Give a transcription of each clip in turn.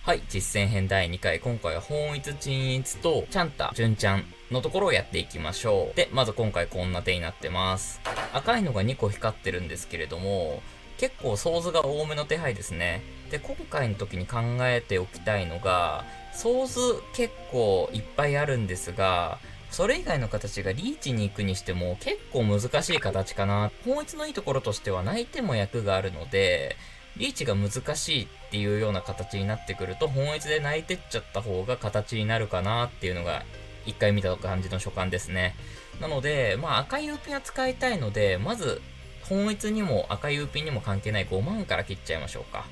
はい、実践編第2回。今回は本一鎮一と、ちゃんた、純ちゃんのところをやっていきましょう。で、まず今回こんな手になってます。赤いのが2個光ってるんですけれども、結構ソーズが多めの手配ですね。で、今回の時に考えておきたいのが、ソーズ結構いっぱいあるんですが、それ以外の形がリーチに行くにしても結構難しい形かな。本一のいいところとしては泣いても役があるので、リーチが難しいっていうような形になってくると、本一で泣いてっちゃった方が形になるかなっていうのが、一回見た感じの所感ですね。なので、赤いウーピンは使いたいので、まず、本一にも赤いウーピンにも関係ない5万から切っちゃいましょうか。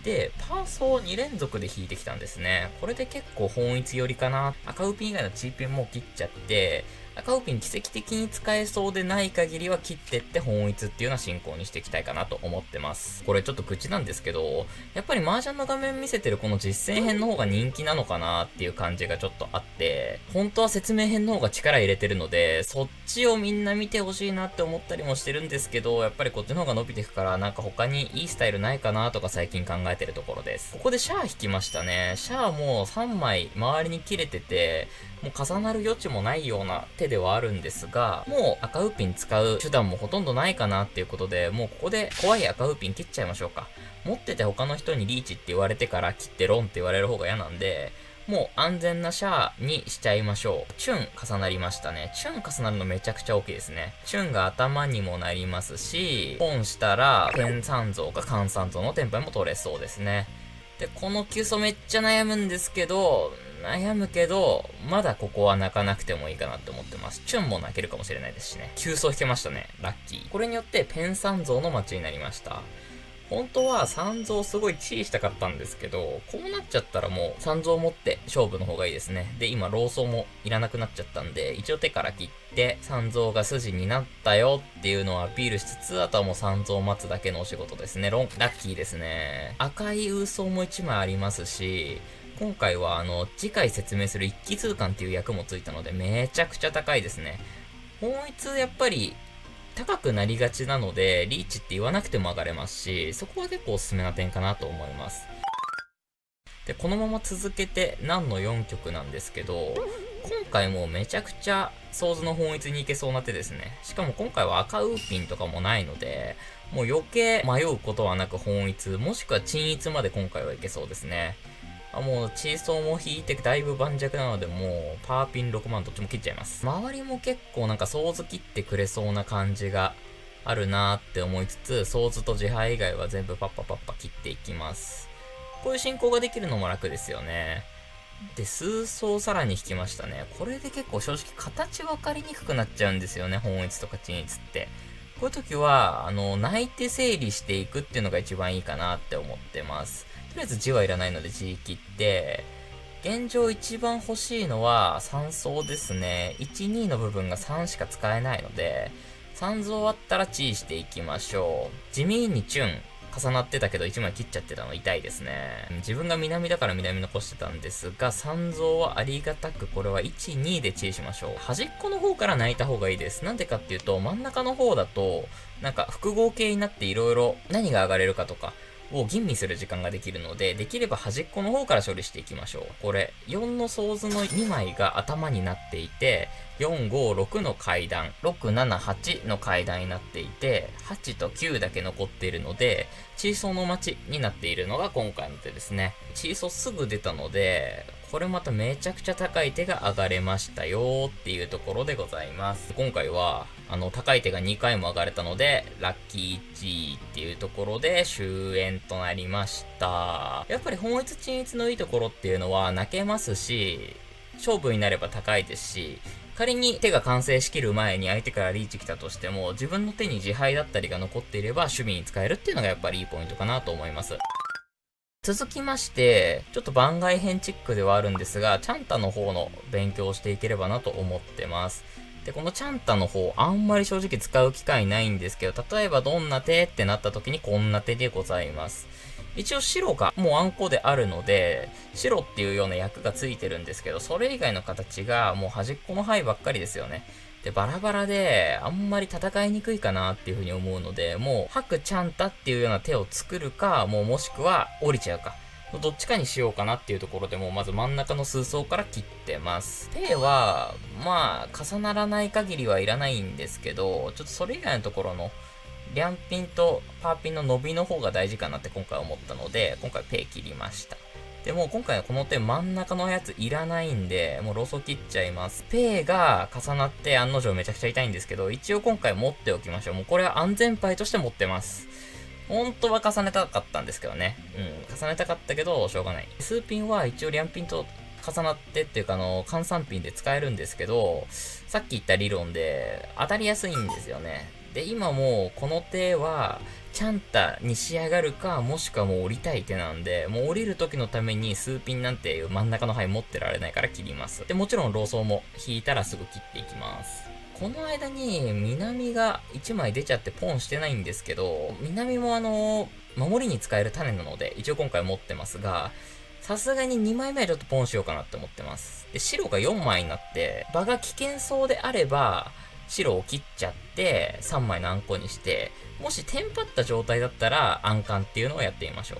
で、パーソを2連続で引いてきたんですね。これで結構本一寄りかな。赤ウーピン以外のチーピンも切っちゃって、赤ウーピン奇跡的に使えそうでない限りは切ってって本一っていうような進行にしていきたいかなと思ってます。これちょっと口なんですけど、やっぱり麻雀の画面見せてるこの実践編の方が人気なのかなっていう感じがちょっとあって、本当は説明編の方が力入れてるので、そっちをみんな見てほしいなって思ったりもしてるんですけど、やっぱりこっちの方が伸びていくから、なんか他にいいスタイルないかなとか最近考えてるところです。ここでシャア引きましたね。シャアも3枚周りに切れてて、もう重なる余地もないような手ではあるんですが、もう赤ウーピン使う手段もほとんどないかなっていうことで、もうここで怖い赤ウーピン切っちゃいましょうか。持ってて他の人にリーチって言われてから切ってロンって言われる方が嫌なんで、もう安全なシャアにしちゃいましょう。チュン重なりましたね。チュン重なるのめちゃくちゃ大きいですね。チュンが頭にもなりますし、ポンしたら、天三像か関三像のテンパイも取れそうですね。で、この急走めっちゃ悩むんですけど、まだここは泣かなくてもいいかなって思ってます。チュンも泣けるかもしれないですしね。急走引けましたね。ラッキー。これによってペン三像の待ちになりました。本当は三蔵すごい地位したかったんですけど、こうなっちゃったらもう三蔵持って勝負の方がいいですね。で、今、老僧もいらなくなっちゃったんで、一応手から切って、三蔵が筋になったよっていうのをアピールしつつ、あとはもう三蔵待つだけのお仕事ですね。ラッキーですね。赤いウーソーも1枚ありますし、今回は次回説明する一気通貫っていう役もついたので、めちゃくちゃ高いですね。本一やっぱり高くなりがちなので、リーチって言わなくても上がれますし、そこは結構おすすめな点かなと思います。で、このまま続けて、何の4曲なんですけど、今回もめちゃくちゃ、ソーズの本一に行けそうな手ですね。しかも今回は赤ウーピンとかもないので、もう余計迷うことはなく本一、もしくは鎮一まで今回はいけそうですね。もう、チーソーも引いてだいぶ盤石なので、もう、パーピン6万どっちも切っちゃいます。周りも結構なんか、ソーズ切ってくれそうな感じがあるなーって思いつつ、ソーズと自敗以外は全部パッパパッパ切っていきます。こういう進行ができるのも楽ですよね。で、数層さらに引きましたね。これで結構正直形分かりにくくなっちゃうんですよね、本一とか鎮一って。こういう時は、泣いて整理していくっていうのが一番いいかなって思ってます。とりあえず字はいらないので字切って、現状一番欲しいのは3層ですね。1、2の部分が3しか使えないので、3層あったらチーしていきましょう。地味にチュン。重なってたけど1枚切っちゃってたの痛いですね。自分が南だから南残してたんですが、3蔵はありがたくこれは1、2でチーしましょう。端っこの方から泣いた方がいいです。なんでかっていうと、真ん中の方だと、なんか複合形になって色々何が上がれるかとか、を吟味する時間ができるので、できれば端っこの方から処理していきましょう。これ、4のソーズの2枚が頭になっていて、4、5、6の階段、6、7、8の階段になっていて、8と9だけ残っているので、チーソーの街になっているのが今回の手ですね。チーソーすぐ出たので、これまためちゃくちゃ高い手が上がれましたよっていうところでございます。今回は、高い手が2回も上がれたので、ラッキー1っていうところで終焉となりました。やっぱり本一鎮一のいいところっていうのは泣けますし、勝負になれば高いですし、仮に手が完成しきる前に相手からリーチ来たとしても、自分の手に自敗だったりが残っていれば守備に使えるっていうのがやっぱりいいポイントかなと思います。続きまして、ちょっと番外編チックではあるんですが、チャンタの方の勉強をしていければなと思ってます。で、このチャンタの方、あんまり正直使う機会ないんですけど、例えばどんな手ってなった時にこんな手でございます。一応白がもうあんこであるので、白っていうような役がついてるんですけど、それ以外の形がもう端っこの範囲ばっかりですよね。で、バラバラで、あんまり戦いにくいかなっていう風に思うので、もう、白ちゃんたっていうような手を作るか、もしくは降りちゃうか。どっちかにしようかなっていうところでも、まず真ん中の数層から切ってます。ペイは、まあ、重ならない限りはいらないんですけど、ちょっとそれ以外のところの、リャンピンとパーピンの伸びの方が大事かなって今回思ったので、今回ペイ切りました。でも今回はこの手真ん中のやついらないんで、もうロソ切っちゃいます。ペイが重なって案の定めちゃくちゃ痛いんですけど、一応今回持っておきましょう。もうこれは安全牌として持ってます。本当は重ねたかったんですけどね。重ねたかったけど、しょうがない。数ピンは一応リャンピンと重なってっていうか換算ピンで使えるんですけど、さっき言った理論で当たりやすいんですよね。で、今もうこの手は、チャンタに仕上がるか、もしくはもう降りたい手なんで、もう降りる時のために数ピンなんていう真ん中の牌持ってられないから切ります。で、もちろんローソーも引いたらすぐ切っていきます。この間に南が1枚出ちゃってポンしてないんですけど、南も守りに使える種なので、一応今回持ってますが、さすがに2枚目はちょっとポンしようかなって思ってます。で、白が4枚になって、場が危険そうであれば、白を切っちゃって3枚のあんこにして、もしテンパった状態だったらアンカンっていうのをやってみましょう。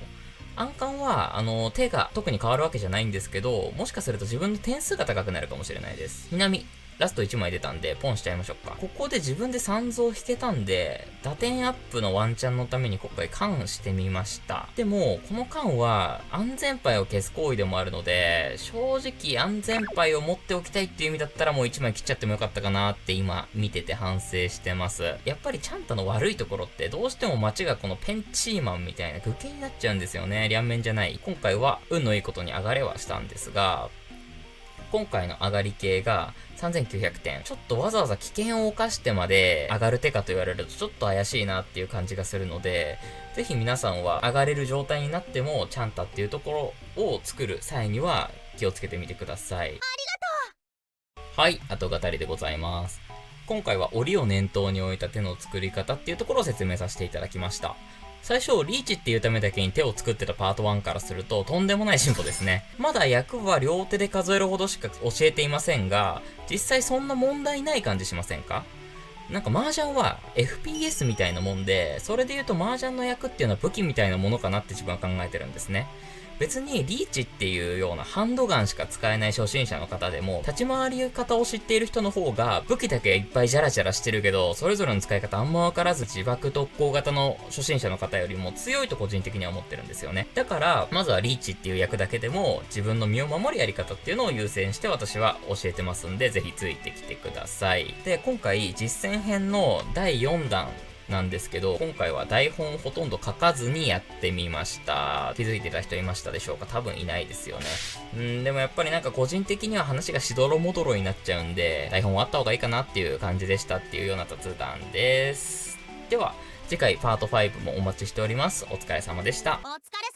アンカンは手が特に変わるわけじゃないんですけど、もしかすると自分の点数が高くなるかもしれないです。南ラスト1枚出たんで、ポンしちゃいましょうか。ここで自分で3増引けたんで、打点アップのワンチャンのために今回缶してみました。でも、この缶は安全牌を消す行為でもあるので、正直安全牌を持っておきたいっていう意味だったらもう1枚切っちゃってもよかったかなって今見てて反省してます。やっぱりチャンタの悪いところってどうしても街がこのペンチーマンみたいな愚形になっちゃうんですよね。両面じゃない。今回は運のいいことに上がれはしたんですが、今回の上がり系が3900点。ちょっとわざわざ危険を冒してまで上がる手かと言われるとちょっと怪しいなっていう感じがするので、ぜひ皆さんは上がれる状態になってもチャンタっていうところを作る際には気をつけてみてください。ありがとう。はい、後語りでございます。今回は檻を念頭に置いた手の作り方っていうところを説明させていただきました。最初、リーチっていうためだけに手を作ってたパート1からすると、とんでもない進歩ですね。まだ役は両手で数えるほどしか教えていませんが、実際そんな問題ない感じしませんか？なんか麻雀は FPS みたいなもんで、それで言うと麻雀の役っていうのは武器みたいなものかなって自分は考えてるんですね。別にリーチっていうようなハンドガンしか使えない初心者の方でも、立ち回り方を知っている人の方が武器だけいっぱいジャラジャラしてるけど、それぞれの使い方あんま分からず自爆特攻型の初心者の方よりも強いと個人的には思ってるんですよね。だから、まずはリーチっていう役だけでも自分の身を守るやり方っていうのを優先して私は教えてますんで、ぜひついてきてください。で、今回実践編の第4弾なんですけど、今回は台本ほとんど書かずにやってみました。気づいてた人いましたでしょうか？多分いないですよね。でもやっぱりなんか個人的には話がしどろもどろになっちゃうんで、台本あった方がいいかなっていう感じでしたっていうような雑談です。では、次回パート5もお待ちしております。お疲れ様でした。お疲れ様。